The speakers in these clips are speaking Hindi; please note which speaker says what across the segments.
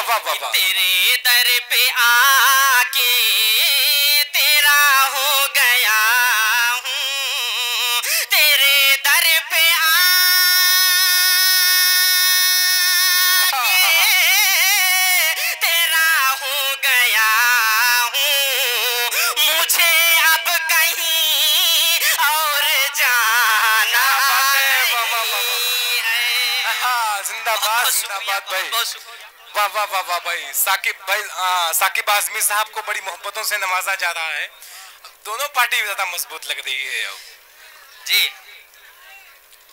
Speaker 1: वाह वाह वाह।
Speaker 2: तेरे दर पे आके तेरा हो गया हूँ, तेरे दर पे आके तेरा हो गया हूँ, मुझे अब कहीं और जाना नहीं है।
Speaker 1: हाँ, जिंदाबाद जिंदाबाद भाई। वाह वाह वाह वाह भाई। साकिब भाई, साकिब आजमी साहब को बड़ी मोहब्बतों से नवाजा जा रहा है। दोनों पार्टी ज्यादा मजबूत लग रही है अब
Speaker 2: जी।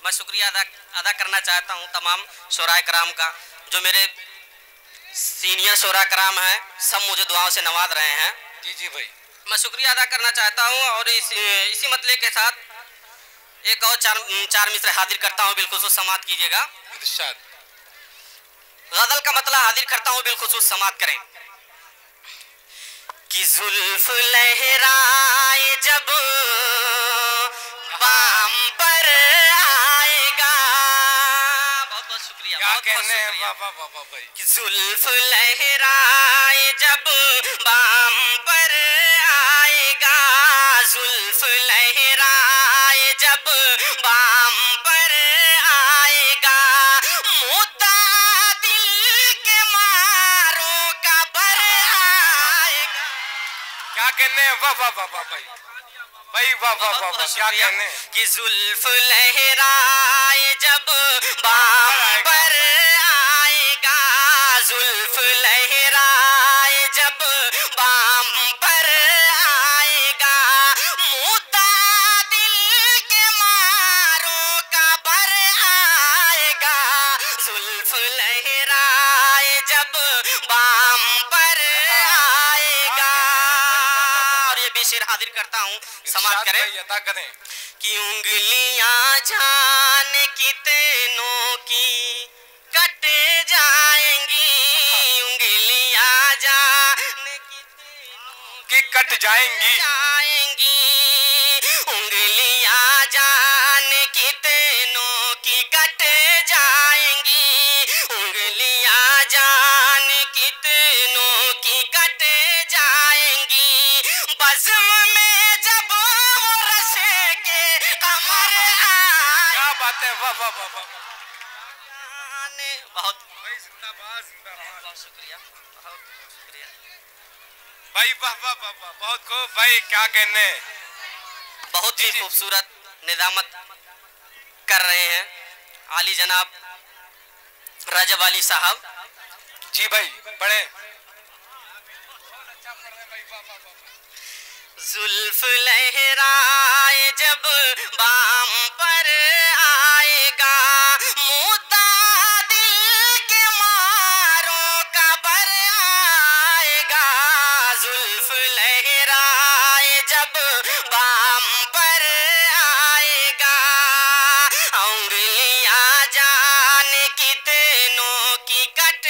Speaker 2: मैं शुक्रिया अदा करना चाहता हूं तमाम शोराए कराम का, जो मेरे सीनियर शोरा कराम हैं, सब मुझे दुआओं से नवाज रहे हैं।
Speaker 1: जी जी भाई,
Speaker 2: मैं शुक्रिया अदा करना चाहता हूं और इसी मतले के साथ एक और चार मिसरे हाजिर करता हूं, बिलखुसूस समात कीजिएगा।
Speaker 1: इरशाद।
Speaker 2: गजल का मतलब हाजिर करता हूं, बिलखुसूस समात करें। कि जुल्फ लहराए जब बाम पर आएगा, बहुत बहुत शुक्रिया,
Speaker 1: क्या
Speaker 2: बहुत बहुत
Speaker 1: कहने हैं।
Speaker 2: शुक्रिया।
Speaker 1: वाह वाह वाह वाह भाई।
Speaker 2: कि जुल्फ लहराए जब बाम पर आएगा, जुल्फ लहराए जब बाम पर आएगा, मुद्दा दिल के मारों का बर आएगा।
Speaker 1: क्या कहने हैं। वाह वाह वाह वाह भाई भाई। वाह वाह वाह वाह। क्या कहने हैं।
Speaker 2: कि जुल्फ लहराए जब बाम पर आएगा, जुल्फ लहराए जब बाम पर आएगा, मुद्दा दिल के मारों का बर आएगा, जुल्फ लहराए जब बाम पर आएगा। और ये भी शेर हाजिर करता हूँ, समाप्त करें।
Speaker 1: अदा करें।
Speaker 2: कि उंगलियां जान कितनों की कट जाएंगी, उंगलियां जान कितनों
Speaker 1: कि कट जाएंगी।
Speaker 2: जाएंगी, उंगलियां जान कितनों की कट जाएंगी, उंगलियां जान कितनों की कट जाएंगी, बज़्म में जब वो रशे के कमर
Speaker 1: क्या बात है। वाह वाह वाह वाह।
Speaker 2: आने बहुत
Speaker 1: भाई जिंदाबाद जिंदाबाद
Speaker 2: बहुत शुक्रिया, बहुत शुक्रिया
Speaker 1: भाई। वाह वाह वाह वाह। बहुत खूब भाई। क्या कहने हैं।
Speaker 2: बहुत ही खूबसूरत निजामत कर रहे हैं आली जनाब रजब अली साहब।
Speaker 1: जी भाई पढ़े।
Speaker 2: जुल्फ लहराए जब बाम पर आएगा, मुद्दा दिल के मारों का बर आएगा, जुल्फ लहराए जब बाम पर आएगा, उंगलियां जान कितनों की कट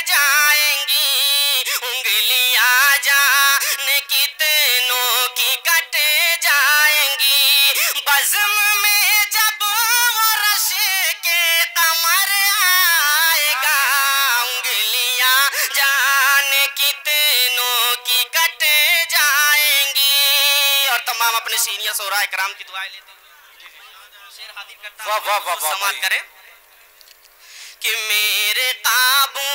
Speaker 2: जाएंगी, उंगलियां जान कितनों की कट जाएंगी, बज़्म में जब वो रशे के कमर आएगा, उंगलियां जान कितनों की कट जाएंगी। और तमाम अपने सीनियर शोरा इकराम की दुआएं लेते हुए शेर हाजिर करता हूं,
Speaker 1: वाह वाह वाह वाह
Speaker 2: समाप्त
Speaker 1: भाई।
Speaker 2: करें। कि मेरे काबू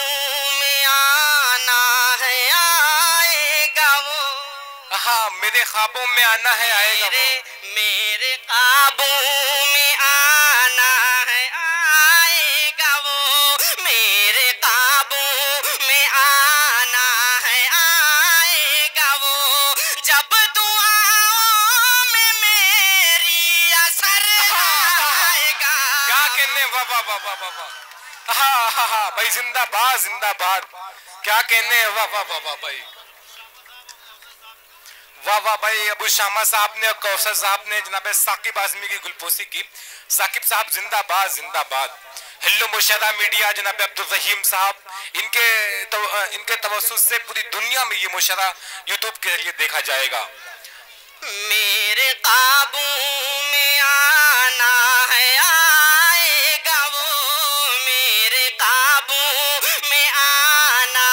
Speaker 2: में आना है आएगा वो,
Speaker 1: हाँ, मेरे ख्वाबों में आना है आएगा वो।
Speaker 2: मेरे काबू में आना है आएगा वो, मेरे काबू में आना है आएगा वो, जब दुआओं में मेरी असर आएगा।
Speaker 1: क्या कहने। वाह वाह वाह वाह वाह वाह। हाँ हाँ हाँ भाई जिंदाबाद जिंदाबाद। क्या कहने हैं। वाह वाह वाह वाह भाई। वाह वाह भाई। अबू शामा साहब ने और कौसर साहब ने जनाब साकिब आजमी की गुलपोसी की। साकिब साहब जिंदाबाद जिंदाबाद। हेलो मुशादा मीडिया जनाब अब्दुल रहीम साहब, इनके तवस्सुस से पूरी दुनिया में ये मुशादा यूट्यूब के जरिए देखा जाएगा।
Speaker 2: मेरे काबू में आना है आएगा वो, मेरे काबू में आना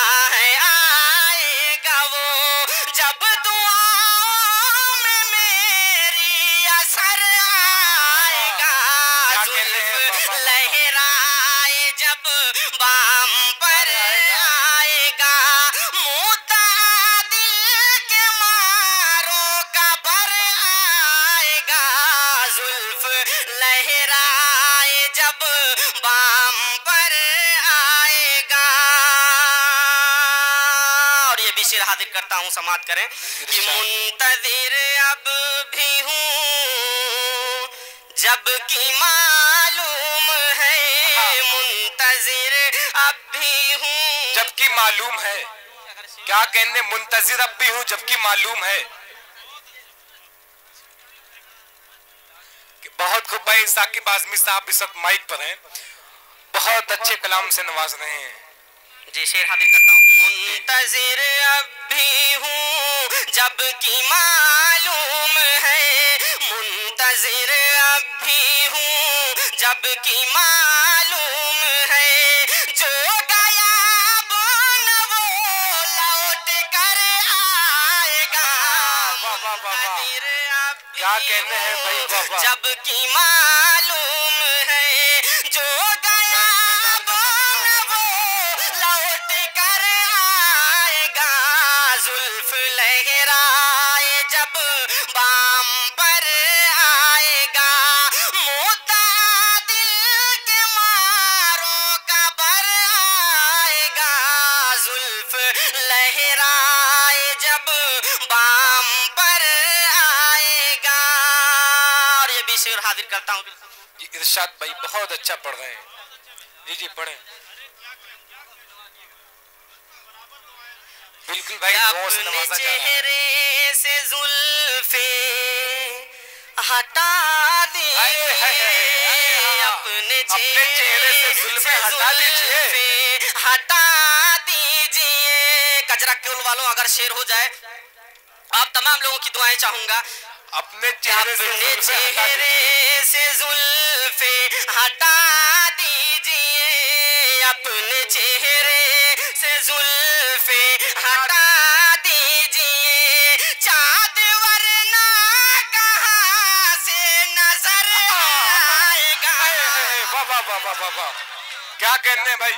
Speaker 1: कहने हैं
Speaker 2: लहराए जब बाम पर आएगा, मुद्दा दिल के मारों का भर आएगा, जुल्फ लहराए जब बाम पर आएगा। और ये भी शेर हाजिर करता हूँ, समाप्त करें कि मुंतजिर अब भी हूँ जबकि मालूम है, मुंतजिर अब भी हूँ
Speaker 1: जबकि मालूम है। क्या कहने, मुंतजिर अब भी हूँ जबकि मालूम है। बहुत खूब भाई, साकिब आजमी साहब इस वक्त माइक पर हैं, बहुत अच्छे कलाम से नवाज रहे हैं।
Speaker 2: जी शेर हाजिर करता हूँ। मुंतजिर अब भी हूँ जबकि मालूम है, मुंतजिर अब भी हूँ जबकि मालूम है, जो गया अब न वो लौट कर आएगा।
Speaker 1: वाह वाह वाह वाह,
Speaker 2: मुंतजिर अब भी
Speaker 1: क्या कहने हैं भाई, वाह वाह।
Speaker 2: जबकि मालूम है, जो गया अब न वो लौट कर आएगा, जुल्फ लहराए जब बाम पर आएगा, मुद्दा दिल के मारों का भर आएगा, जुल्फ लहराए जब बाम पर आएगा। और ये भी शेर हाजिर करता हूँ।
Speaker 1: जी इरशाद भाई बहुत अच्छा पढ़ रहे हैं, जी जी पढ़ें। बिल्कुल भाई, दुआओं से नवाजा जा रहा है।
Speaker 2: चेहरे से जुल्फे हटा दीजिए, अपने
Speaker 1: चेहरे से जुल्फे हटा दीजिए,
Speaker 2: हटा दीजिए। कजरा केवल वालों, अगर शेर हो जाए, आप तमाम लोगों की दुआएं चाहूंगा।
Speaker 1: अपने चेहरे
Speaker 2: से जुल्फे हटा दीजिए, अपने चेहरे से जुल्फे हटा दीजिए, चाँद वरना कहाँ से नजर आएगा।
Speaker 1: वाह वाह वाह वाह वाह वाह, क्या कहने हैं भाई।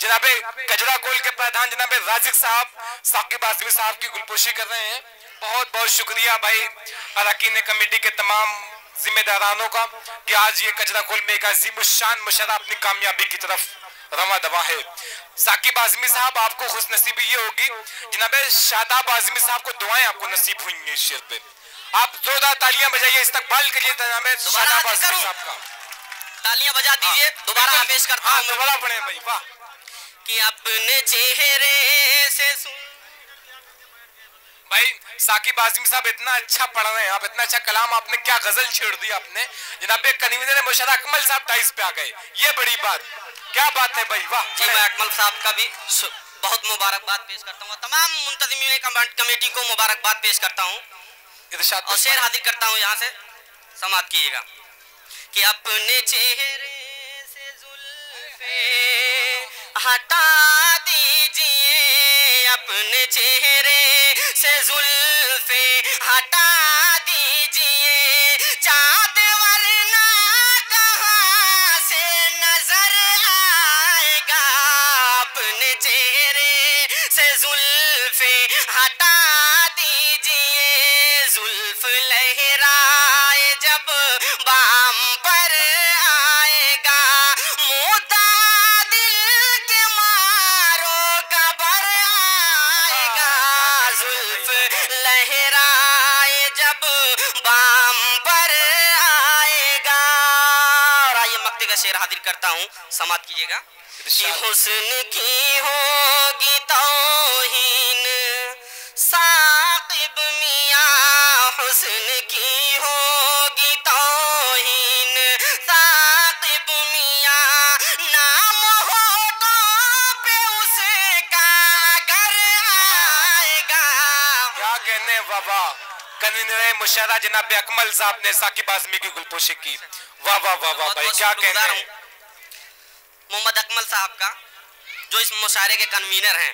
Speaker 1: जनाबे कजरा कोल के प्रधान जनाबे राजिक साहब साकिब आजमी साहब की गुलपोशी कर रहे हैं। बहुत बहुत शुक्रिया भाई अरकान कमेटी के तमाम जिम्मेदारानों का कि आज ये कजरा कोल में एक अजीमुशान मुशर्रा अपनी कामयाबी की तरफ रवा दवा है। साकिब आजमी साहब, आपको खुशनसीबी ये होगी जनाबे शादाब आजमी साहब को दुआएं आपको नसीब हुई हैं। इस शेर पे आप जोरदार तालियां बजाइए, इस्तकबाल करिए जनाबे शादाब आजमी साहब का।
Speaker 2: तालियां बजा दीजिए। दोबारा पेश करता हूं।
Speaker 1: दोबारा पढ़े भाई, वाह।
Speaker 2: कि अपने चेहरे से
Speaker 1: भाई साकिब आजमी साहब इतना अच्छा पढ़ रहे हैं, आप इतना अच्छा कलाम, आपने क्या गजल छेड़ दी आपने। जनाब कन्वीनर मुशर्रा अकमल साहब 22 पे आ गए, ये बड़ी बात, क्या बात है भाई, वाह।
Speaker 2: जी मैं अकमल साहब का भी बहुत मुबारकबाद पेश करता हूँ, तमाम मुंतजिमीन कमेटी को मुबारकबाद पेश करता हूँ। और शेर हाजिर करता हूँ, यहाँ से समाप्त कीजिएगा। कि अपने चेहरे से जुल्फे हटा दीजिए, अपने चेहरे से जुल्फे हटा दीजिए, चाँद वरना कहाँ से नजर आएगा, अपने चेहरे से जुल्फे हटा दीजिए, जुल्फ लहराए जब बाम पर आएगा, मुद्दा दिल के मारों का भर आएगा, जुल्फ लहराए जब बाम पर आएगा। और आइए मक्ते का शेर हाजिर करता हूँ, समाप्त कीजिएगा। कि हुस्न की होगी तौहीन साकिब मियाँ, हुस्न की होगी तौहीन साकिब मियाँ, नाम होठों पे उसका घर आएगा।
Speaker 1: क्या कहने बाबा, कन्वीनर मुशर्रा जनाब अकमल साहब ने साकिब आजमी की गुलपोशी की, वाह वाह वाह वाह भाई, क्या कहने।
Speaker 2: मोहम्मद अकमल साहब का जो इस मुशायरे के कन्वीनर हैं,